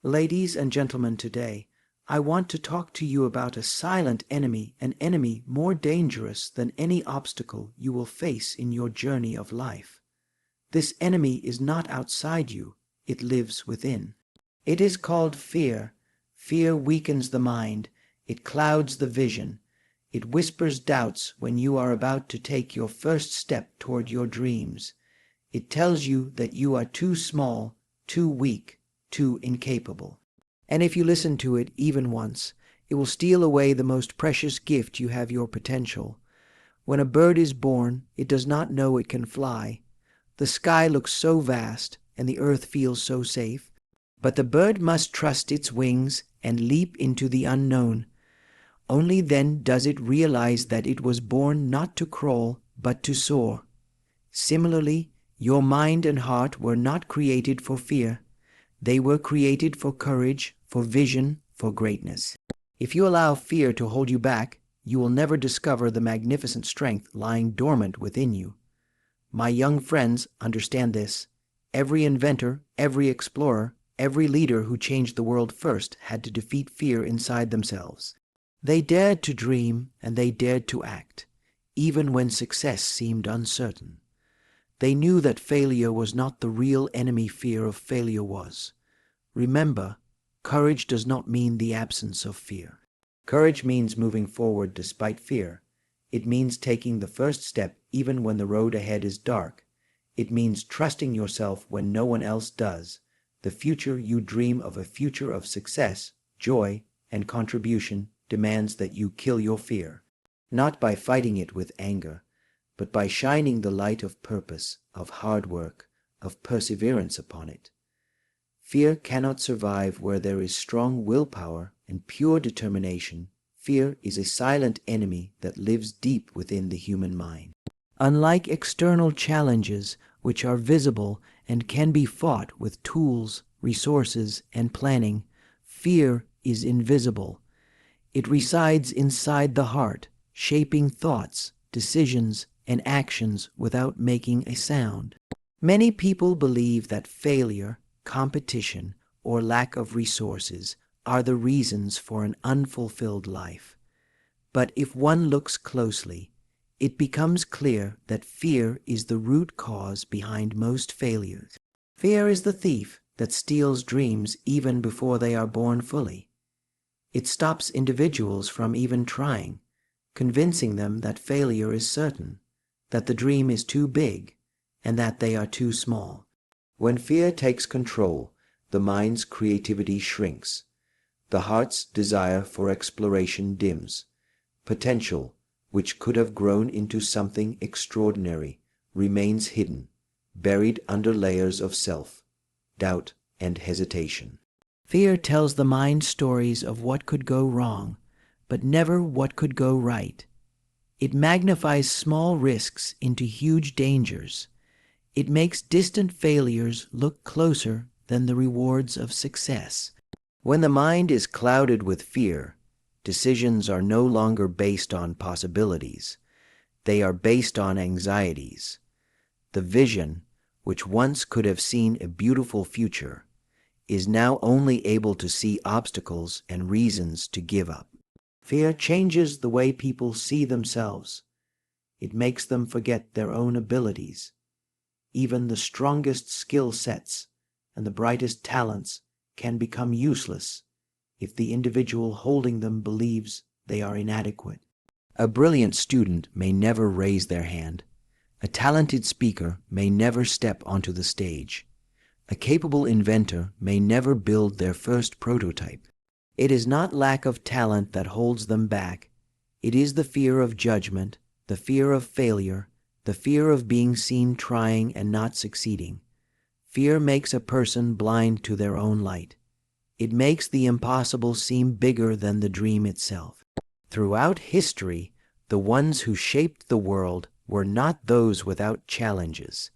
Ladies and gentlemen, today I want to talk to you about a silent enemy, an enemy more dangerous than any obstacle you will face in your journey of life. This enemy is not outside you, it lives within. It is called fear. Fear weakens the mind, it clouds the vision, it whispers doubts when you are about to take your first step toward your dreams. It tells you that you are too small, too weak, too incapable. And if you listen to it even once, it will steal away the most precious gift you have, your potential. When a bird is born, it does not know it can fly. The sky looks so vast, and the earth feels so safe. But the bird must trust its wings and leap into the unknown. Only then does it realize that it was born not to crawl, but to soar. Similarly, your mind and heart were not created for fear. They were created for courage, for vision, for greatness. If you allow fear to hold you back, you will never discover the magnificent strength lying dormant within you. My young friends, understand this. Every inventor, every explorer, every leader who changed the world first had to defeat fear inside themselves. They dared to dream and they dared to act, even when success seemed uncertain. They knew that failure was not the real enemy fear of failure was. Remember, courage does not mean the absence of fear. Courage means moving forward despite fear. It means taking the first step even when the road ahead is dark. It means trusting yourself when no one else does. The future you dream of, a future of success, joy, and contribution, demands that you kill your fear, not by fighting it with anger, but by shining the light of purpose, of hard work, of perseverance upon it. Fear cannot survive where there is strong willpower and pure determination. Fear is a silent enemy that lives deep within the human mind. Unlike external challenges, which are visible and can be fought with tools, resources, and planning, fear is invisible. It resides inside the heart, shaping thoughts, decisions, and actions without making a sound. Many people believe that failure, competition, or lack of resources are the reasons for an unfulfilled life. But if one looks closely, it becomes clear that fear is the root cause behind most failures. Fear is the thief that steals dreams even before they are born fully. It stops individuals from even trying, convincing them that failure is certain, that the dream is too big, and that they are too small. When fear takes control, the mind's creativity shrinks. The heart's desire for exploration dims. Potential, which could have grown into something extraordinary, remains hidden, buried under layers of self, doubt, and hesitation. Fear tells the mind stories of what could go wrong, but never what could go right. It magnifies small risks into huge dangers. It makes distant failures look closer than the rewards of success. When the mind is clouded with fear, decisions are no longer based on possibilities. They are based on anxieties. The vision, which once could have seen a beautiful future, is now only able to see obstacles and reasons to give up. Fear changes the way people see themselves. It makes them forget their own abilities. Even the strongest skill sets and the brightest talents can become useless if the individual holding them believes they are inadequate. A brilliant student may never raise their hand. A talented speaker may never step onto the stage. A capable inventor may never build their first prototype. It is not lack of talent that holds them back. It is the fear of judgment, the fear of failure, the fear of being seen trying and not succeeding. Fear makes a person blind to their own light. It makes the impossible seem bigger than the dream itself. Throughout history, the ones who shaped the world were not those without challenges.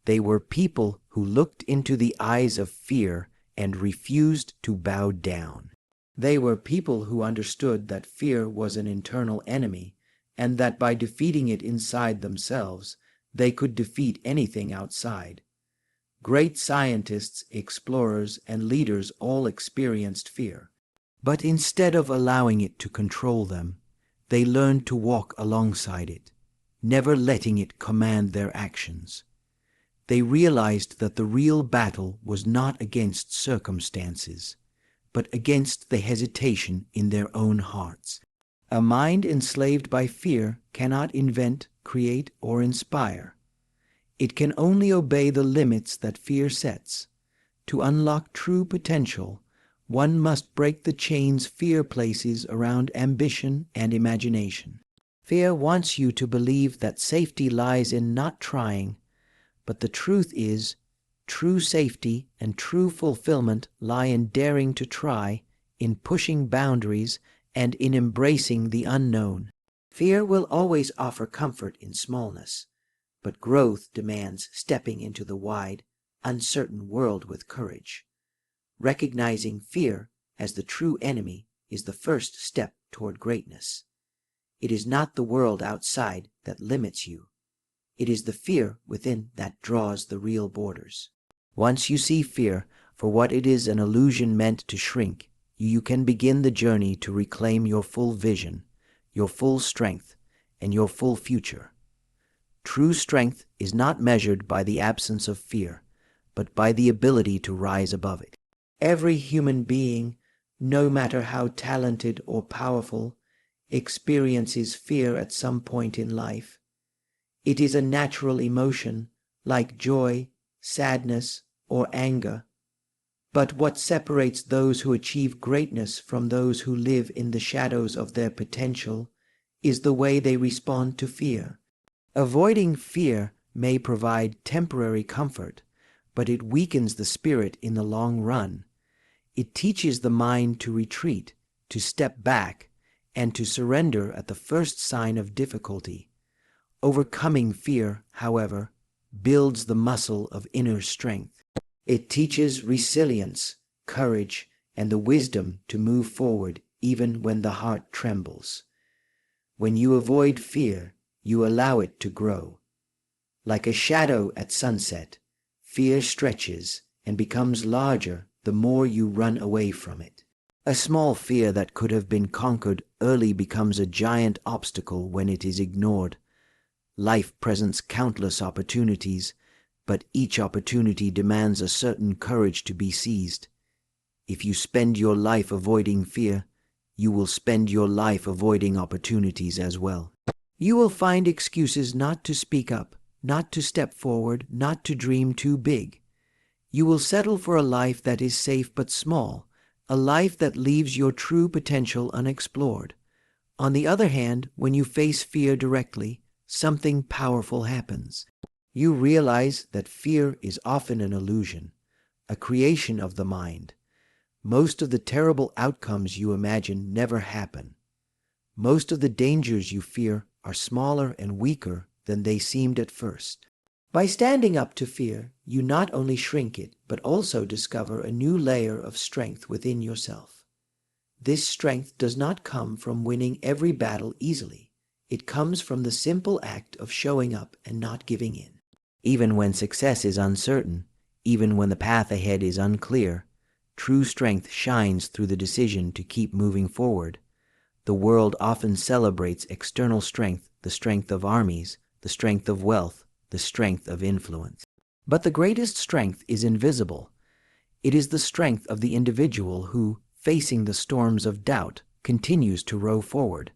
They were people who looked into the eyes of fear and refused to bow down. They were people who understood that fear was an internal enemy, and that by defeating it inside themselves, they could defeat anything outside. Great scientists, explorers, and leaders all experienced fear. But instead of allowing it to control them, they learned to walk alongside it, never letting it command their actions. They realized that the real battle was not against circumstances, but against the hesitation in their own hearts. A mind enslaved by fear cannot invent, create, or inspire. It can only obey the limits that fear sets. To unlock true potential, one must break the chains fear places around ambition and imagination. Fear wants you to believe that safety lies in not trying, but the truth is, true safety and true fulfillment lie in daring to try, in pushing boundaries, and in embracing the unknown. Fear will always offer comfort in smallness, but growth demands stepping into the wide, uncertain world with courage. Recognizing fear as the true enemy is the first step toward greatness. It is not the world outside that limits you. It is the fear within that draws the real borders. Once you see fear for what it is, an illusion meant to shrink, you can begin the journey to reclaim your full vision, your full strength, and your full future. True strength is not measured by the absence of fear, but by the ability to rise above it. Every human being, no matter how talented or powerful, experiences fear at some point in life. It is a natural emotion, like joy, sadness, or anger. But what separates those who achieve greatness from those who live in the shadows of their potential is the way they respond to fear. Avoiding fear may provide temporary comfort, but it weakens the spirit in the long run. It teaches the mind to retreat, to step back, and to surrender at the first sign of difficulty. Overcoming fear, however, builds the muscle of inner strength. It teaches resilience, courage, and the wisdom to move forward even when the heart trembles. When you avoid fear, you allow it to grow. Like a shadow at sunset, fear stretches and becomes larger the more you run away from it. A small fear that could have been conquered early becomes a giant obstacle when it is ignored. Life presents countless opportunities, but each opportunity demands a certain courage to be seized. If you spend your life avoiding fear, you will spend your life avoiding opportunities as well. You will find excuses not to speak up, not to step forward, not to dream too big. You will settle for a life that is safe but small, a life that leaves your true potential unexplored. On the other hand, when you face fear directly, something powerful happens. You realize that fear is often an illusion, a creation of the mind. Most of the terrible outcomes you imagine never happen. Most of the dangers you fear are smaller and weaker than they seemed at first. By standing up to fear, you not only shrink it, but also discover a new layer of strength within yourself. This strength does not come from winning every battle easily. It comes from the simple act of showing up and not giving in. Even when success is uncertain, even when the path ahead is unclear, true strength shines through the decision to keep moving forward. The world often celebrates external strength, the strength of armies, the strength of wealth, the strength of influence. But the greatest strength is invisible. It is the strength of the individual who, facing the storms of doubt, continues to row forward.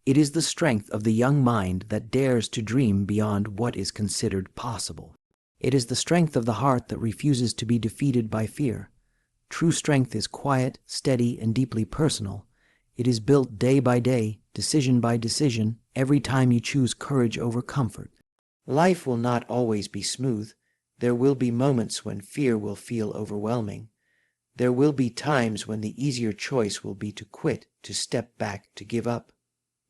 It is the strength of the young mind that dares to dream beyond what is considered possible. It is the strength of the heart that refuses to be defeated by fear. True strength is quiet, steady, and deeply personal. It is built day by day, decision by decision, every time you choose courage over comfort. Life will not always be smooth. There will be moments when fear will feel overwhelming. There will be times when the easier choice will be to quit, to step back, to give up.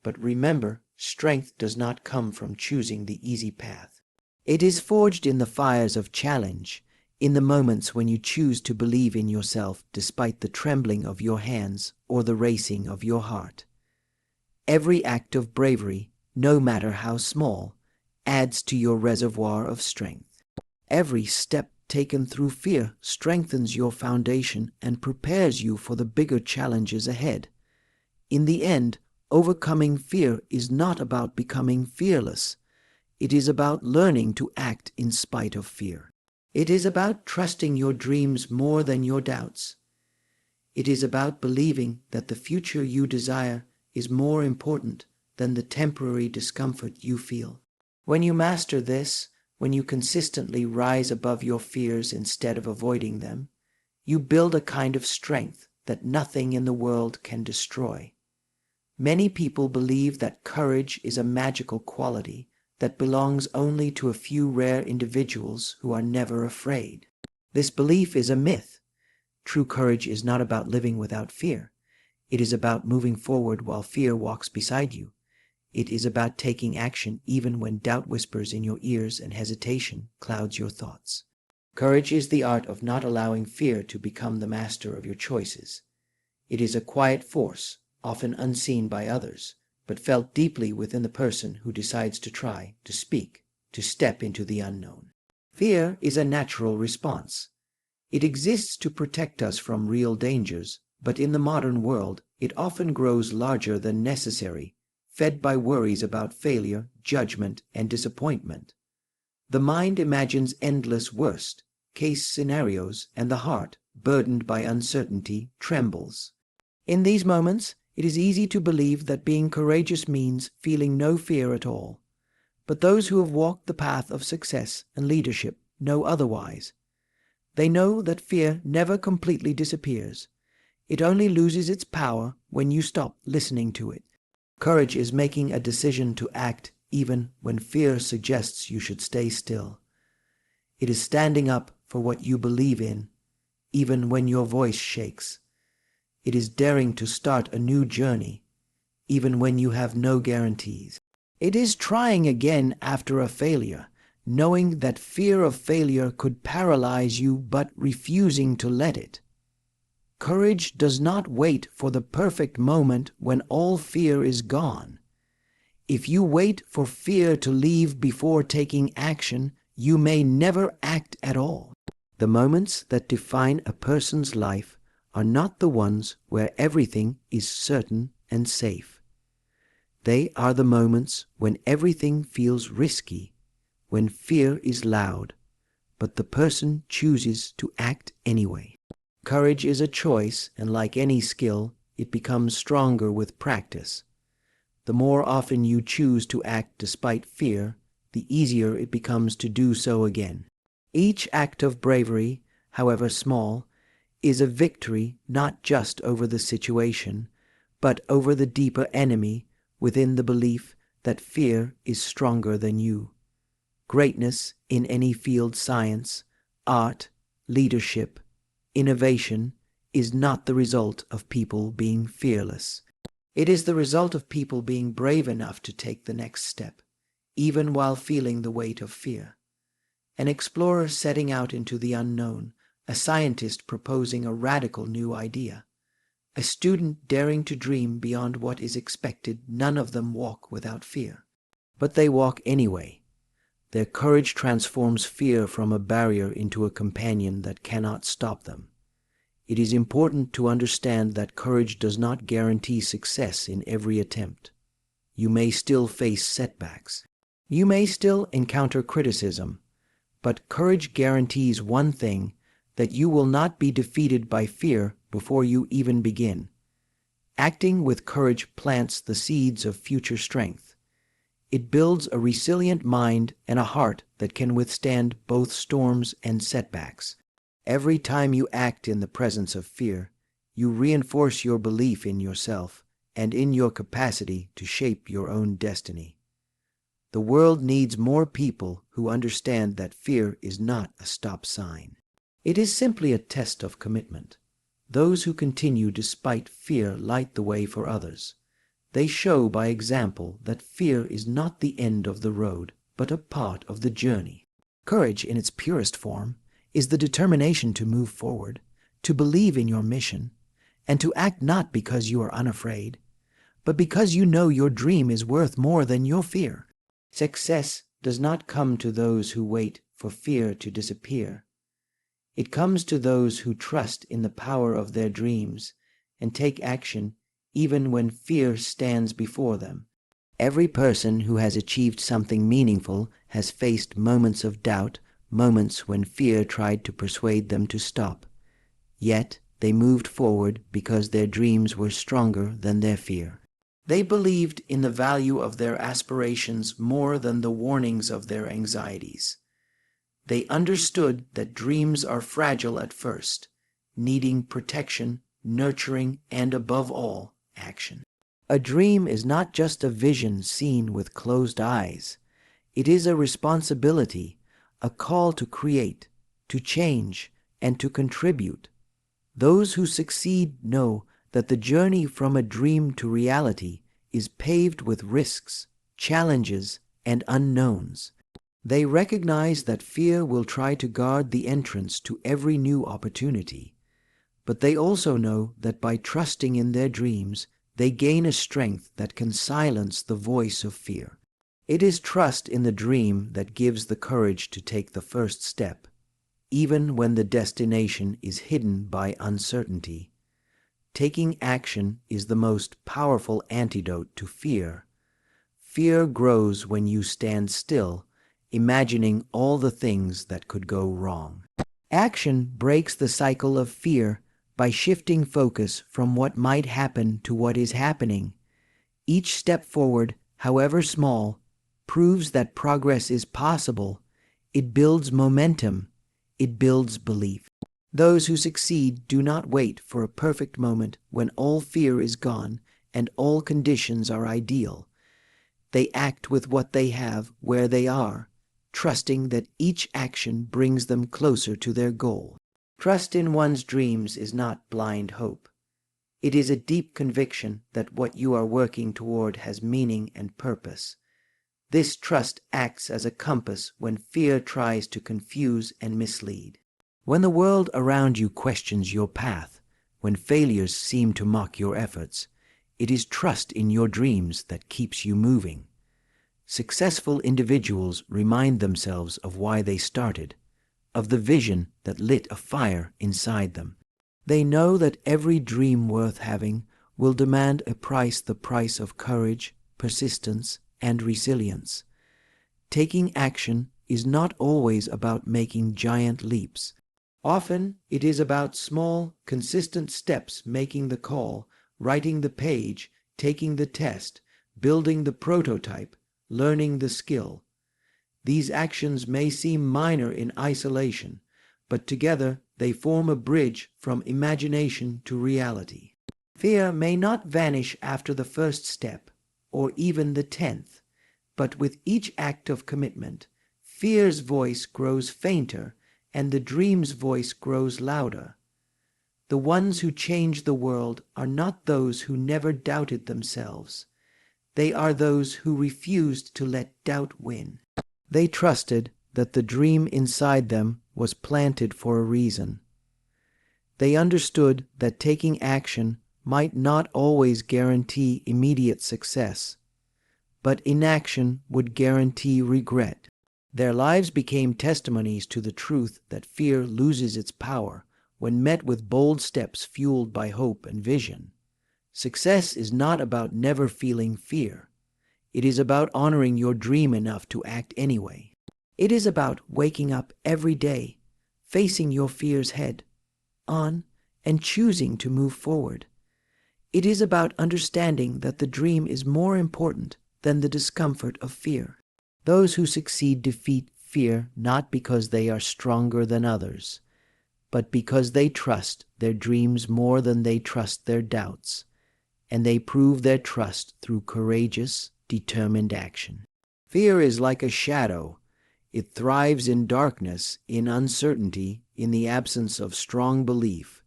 But remember, strength does not come from choosing the easy path. It is forged in the fires of challenge, in the moments when you choose to believe in yourself despite the trembling of your hands or the racing of your heart. Every act of bravery, no matter how small, adds to your reservoir of strength. Every step taken through fear strengthens your foundation and prepares you for the bigger challenges ahead. In the end, overcoming fear is not about becoming fearless. It is about learning to act in spite of fear. It is about trusting your dreams more than your doubts. It is about believing that the future you desire is more important than the temporary discomfort you feel. When you master this, when you consistently rise above your fears instead of avoiding them, you build a kind of strength that nothing in the world can destroy. Many people believe that courage is a magical quality that belongs only to a few rare individuals who are never afraid. This belief is a myth. True courage is not about living without fear. It is about moving forward while fear walks beside you. It is about taking action even when doubt whispers in your ears and hesitation clouds your thoughts. Courage is the art of not allowing fear to become the master of your choices. It is a quiet force, often unseen by others, but felt deeply within the person who decides to try, to speak, to step into the unknown. Fear is a natural response. It exists to protect us from real dangers, but in the modern world, it often grows larger than necessary, fed by worries about failure, judgment, and disappointment. The mind imagines endless worst-case scenarios, and the heart, burdened by uncertainty, trembles. In these moments, it is easy to believe that being courageous means feeling no fear at all. But those who have walked the path of success and leadership know otherwise. They know that fear never completely disappears. It only loses its power when you stop listening to it. Courage is making a decision to act even when fear suggests you should stay still. It is standing up for what you believe in, even when your voice shakes. It is daring to start a new journey, even when you have no guarantees. It is trying again after a failure, knowing that fear of failure could paralyze you but refusing to let it. Courage does not wait for the perfect moment when all fear is gone. If you wait for fear to leave before taking action, you may never act at all. The moments that define a person's life are not the ones where everything is certain and safe. They are the moments when everything feels risky, when fear is loud, but the person chooses to act anyway. Courage is a choice, and like any skill, it becomes stronger with practice. The more often you choose to act despite fear, the easier it becomes to do so again. Each act of bravery, however small, is a victory not just over the situation, but over the deeper enemy within the belief that fear is stronger than you. Greatness in any field, science, art, leadership, innovation, is not the result of people being fearless. It is the result of people being brave enough to take the next step, even while feeling the weight of fear. An explorer setting out into the unknown, a scientist proposing a radical new idea, a student daring to dream beyond what is expected, none of them walk without fear. But they walk anyway. Their courage transforms fear from a barrier into a companion that cannot stop them. It is important to understand that courage does not guarantee success in every attempt. You may still face setbacks. You may still encounter criticism, but courage guarantees one thing, that you will not be defeated by fear before you even begin. Acting with courage plants the seeds of future strength. It builds a resilient mind and a heart that can withstand both storms and setbacks. Every time you act in the presence of fear, you reinforce your belief in yourself and in your capacity to shape your own destiny. The world needs more people who understand that fear is not a stop sign. It is simply a test of commitment. Those who continue despite fear light the way for others. They show by example that fear is not the end of the road, but a part of the journey. Courage in its purest form is the determination to move forward, to believe in your mission, and to act not because you are unafraid, but because you know your dream is worth more than your fear. Success does not come to those who wait for fear to disappear. It comes to those who trust in the power of their dreams and take action even when fear stands before them. Every person who has achieved something meaningful has faced moments of doubt, moments when fear tried to persuade them to stop. Yet they moved forward because their dreams were stronger than their fear. They believed in the value of their aspirations more than the warnings of their anxieties. They understood that dreams are fragile at first, needing protection, nurturing, and above all, action. A dream is not just a vision seen with closed eyes. It is a responsibility, a call to create, to change, and to contribute. Those who succeed know that the journey from a dream to reality is paved with risks, challenges, and unknowns. They recognize that fear will try to guard the entrance to every new opportunity. But they also know that by trusting in their dreams, they gain a strength that can silence the voice of fear. It is trust in the dream that gives the courage to take the first step, even when the destination is hidden by uncertainty. Taking action is the most powerful antidote to fear. Fear grows when you stand still, imagining all the things that could go wrong. Action breaks the cycle of fear by shifting focus from what might happen to what is happening. Each step forward, however small, proves that progress is possible. It builds momentum. It builds belief. Those who succeed do not wait for a perfect moment when all fear is gone and all conditions are ideal. They act with what they have where they are, trusting that each action brings them closer to their goal. Trust in one's dreams is not blind hope. It is a deep conviction that what you are working toward has meaning and purpose. This trust acts as a compass when fear tries to confuse and mislead. When the world around you questions your path, when failures seem to mock your efforts, it is trust in your dreams that keeps you moving. Successful individuals remind themselves of why they started, of the vision that lit a fire inside them. They know that every dream worth having will demand a price, the price of courage, persistence, and resilience. Taking action is not always about making giant leaps. Often it is about small, consistent steps, making the call, writing the page, taking the test, building the prototype, learning the skill. These actions may seem minor in isolation, but together they form a bridge from imagination to reality. Fear may not vanish after the first step, or even the 10th, but with each act of commitment, fear's voice grows fainter and the dream's voice grows louder. The ones who change the world are not those who never doubted themselves. They are those who refused to let doubt win. They trusted that the dream inside them was planted for a reason. They understood that taking action might not always guarantee immediate success, but inaction would guarantee regret. Their lives became testimonies to the truth that fear loses its power when met with bold steps fueled by hope and vision. Success is not about never feeling fear. It is about honoring your dream enough to act anyway. It is about waking up every day, facing your fears head on, and choosing to move forward. It is about understanding that the dream is more important than the discomfort of fear. Those who succeed defeat fear not because they are stronger than others, but because they trust their dreams more than they trust their doubts, and they prove their trust through courageous, determined action. Fear is like a shadow. It thrives in darkness, in uncertainty, in the absence of strong belief.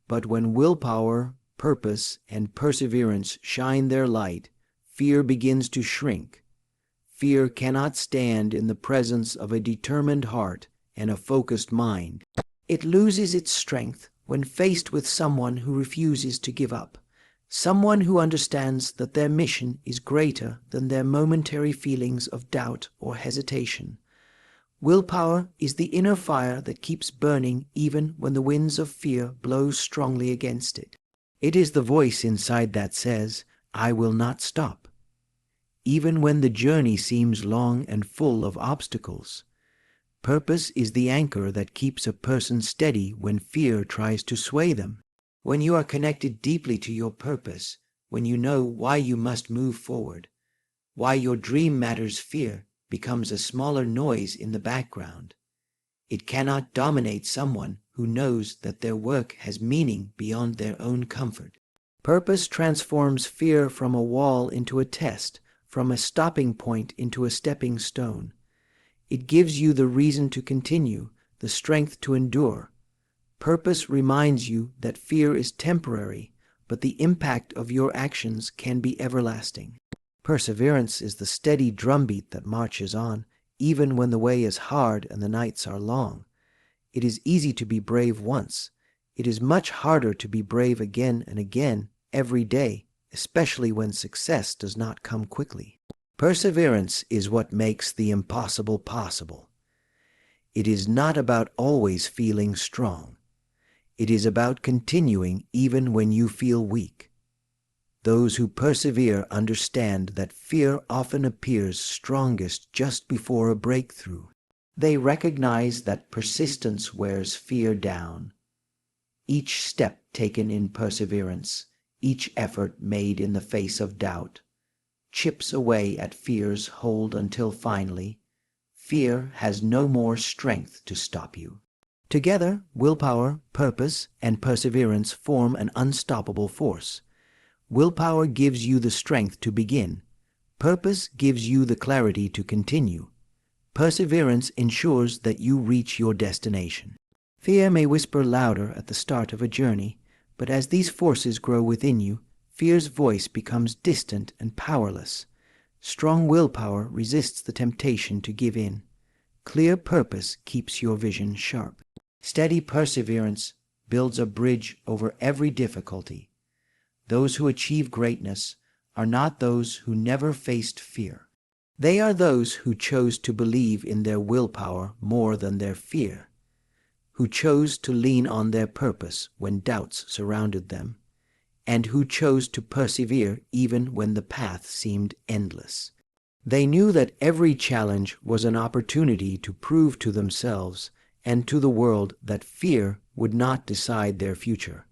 But when willpower, purpose, and perseverance shine their light, fear begins to shrink. Fear cannot stand in the presence of a determined heart and a focused mind. It loses its strength when faced with someone who refuses to give up, someone who understands that their mission is greater than their momentary feelings of doubt or hesitation. Willpower is the inner fire that keeps burning even when the winds of fear blow strongly against it. It is the voice inside that says, "I will not stop." Even when the journey seems long and full of obstacles, purpose is the anchor that keeps a person steady when fear tries to sway them. When you are connected deeply to your purpose, when you know why you must move forward, why your dream matters, fear becomes a smaller noise in the background. It cannot dominate someone who knows that their work has meaning beyond their own comfort. Purpose transforms fear from a wall into a test, from a stopping point into a stepping stone. It gives you the reason to continue, the strength to endure. Purpose reminds you that fear is temporary, but the impact of your actions can be everlasting. Perseverance is the steady drumbeat that marches on, even when the way is hard and the nights are long. It is easy to be brave once. It is much harder to be brave again and again every day, especially when success does not come quickly. Perseverance is what makes the impossible possible. It is not about always feeling strong. It is about continuing even when you feel weak. Those who persevere understand that fear often appears strongest just before a breakthrough. They recognize that persistence wears fear down. Each step taken in perseverance, each effort made in the face of doubt, chips away at fear's hold until finally, fear has no more strength to stop you. Together, willpower, purpose, and perseverance form an unstoppable force. Willpower gives you the strength to begin. Purpose gives you the clarity to continue. Perseverance ensures that you reach your destination. Fear may whisper louder at the start of a journey, but as these forces grow within you, fear's voice becomes distant and powerless. Strong willpower resists the temptation to give in. Clear purpose keeps your vision sharp. Steady perseverance builds a bridge over every difficulty. Those who achieve greatness are not those who never faced fear. They are those who chose to believe in their willpower more than their fear, who chose to lean on their purpose when doubts surrounded them, and who chose to persevere even when the path seemed endless. They knew that every challenge was an opportunity to prove to themselves and to the world that fear would not decide their future.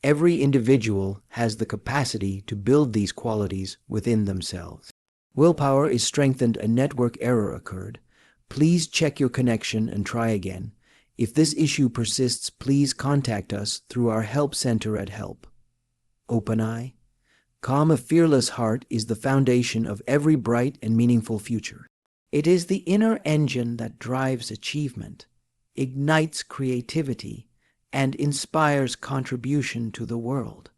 Every individual has the capacity to build these qualities within themselves. Willpower is strengthened. A network error occurred. Please check your connection and try again. If this issue persists, please contact us through our help center at help. Open eye. Calm, a fearless heart is the foundation of every bright and meaningful future. It is the inner engine that drives achievement, ignites creativity, and inspires contribution to the world.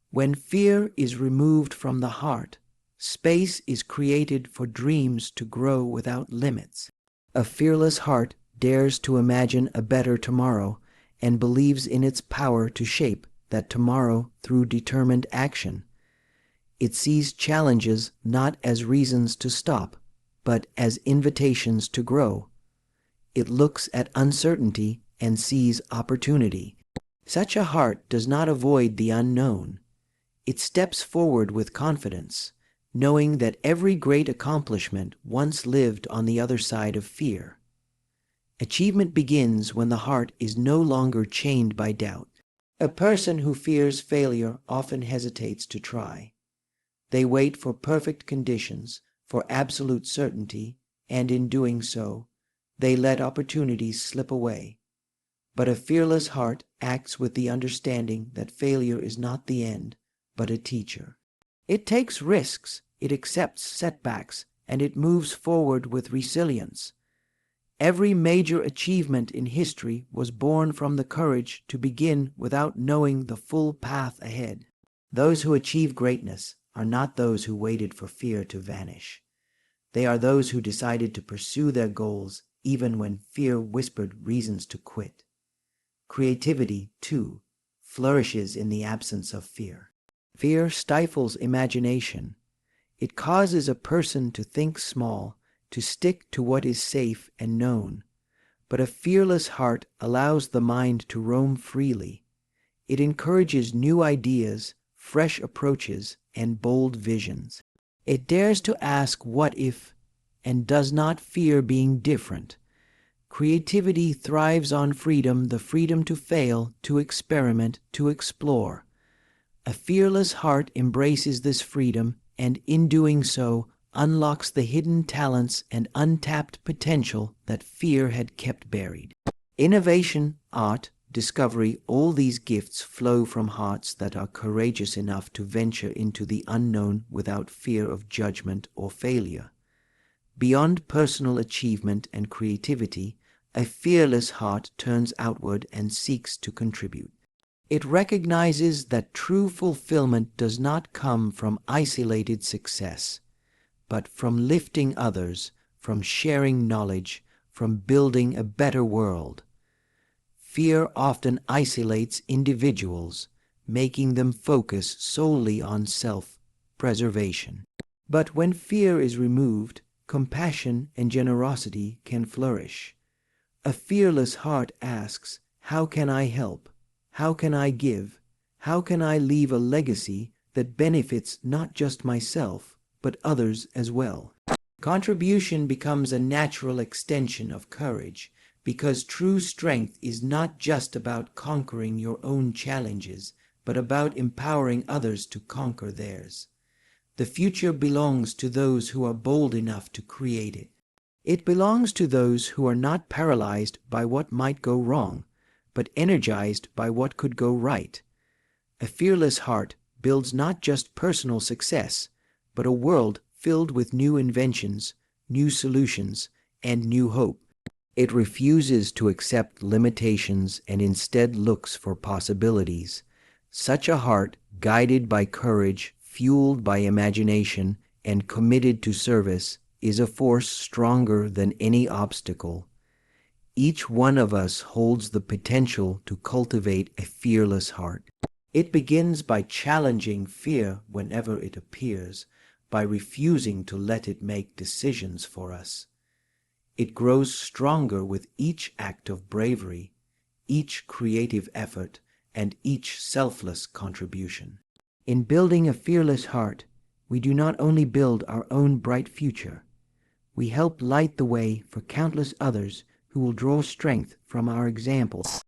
When fear is removed from the heart, space is created for dreams to grow without limits. A fearless heart dares to imagine a better tomorrow and believes in its power to shape that tomorrow through determined action. It sees challenges not as reasons to stop, but as invitations to grow. It looks at uncertainty and sees opportunity. Such a heart does not avoid the unknown. It steps forward with confidence, knowing that every great accomplishment once lived on the other side of fear. Achievement begins when the heart is no longer chained by doubt. A person who fears failure often hesitates to try. They wait for perfect conditions, for absolute certainty, and in doing so, they let opportunities slip away. But a fearless heart acts with the understanding that failure is not the end, but a teacher. It takes risks, it accepts setbacks, and it moves forward with resilience. Every major achievement in history was born from the courage to begin without knowing the full path ahead. Those who achieve greatness are not those who waited for fear to vanish. They are those who decided to pursue their goals even when fear whispered reasons to quit. Creativity, too, flourishes in the absence of fear. Fear stifles imagination. It causes a person to think small to stick to what is safe and known. But a fearless heart allows the mind to roam freely. It encourages new ideas, fresh approaches, and bold visions. It dares to ask what if, and does not fear being different. Creativity thrives on freedom, the freedom to fail, to experiment, to explore. A fearless heart embraces this freedom, and in doing so, unlocks the hidden talents and untapped potential that fear had kept buried. Innovation, art, discovery, all these gifts flow from hearts that are courageous enough to venture into the unknown without fear of judgment or failure. Beyond personal achievement and creativity, a fearless heart turns outward and seeks to contribute. It recognizes that true fulfillment does not come from isolated success, but from lifting others, from sharing knowledge, from building a better world. Fear often isolates individuals, making them focus solely on self-preservation. But when fear is removed, compassion and generosity can flourish. A fearless heart asks, "How can I help? How can I give? How can I leave a legacy that benefits not just myself, but others as well?" Contribution becomes a natural extension of courage, because true strength is not just about conquering your own challenges, but about empowering others to conquer theirs. The future belongs to those who are bold enough to create it. It belongs to those who are not paralyzed by what might go wrong, but energized by what could go right. A fearless heart builds not just personal success, but a world filled with new inventions, new solutions, and new hope. It refuses to accept limitations and instead looks for possibilities. Such a heart, guided by courage, fueled by imagination, and committed to service, is a force stronger than any obstacle. Each one of us holds the potential to cultivate a fearless heart. It begins by challenging fear whenever it appears, by refusing to let it make decisions for us. It grows stronger with each act of bravery, each creative effort, and each selfless contribution. In building a fearless heart, we do not only build our own bright future, we help light the way for countless others who will draw strength from our examples.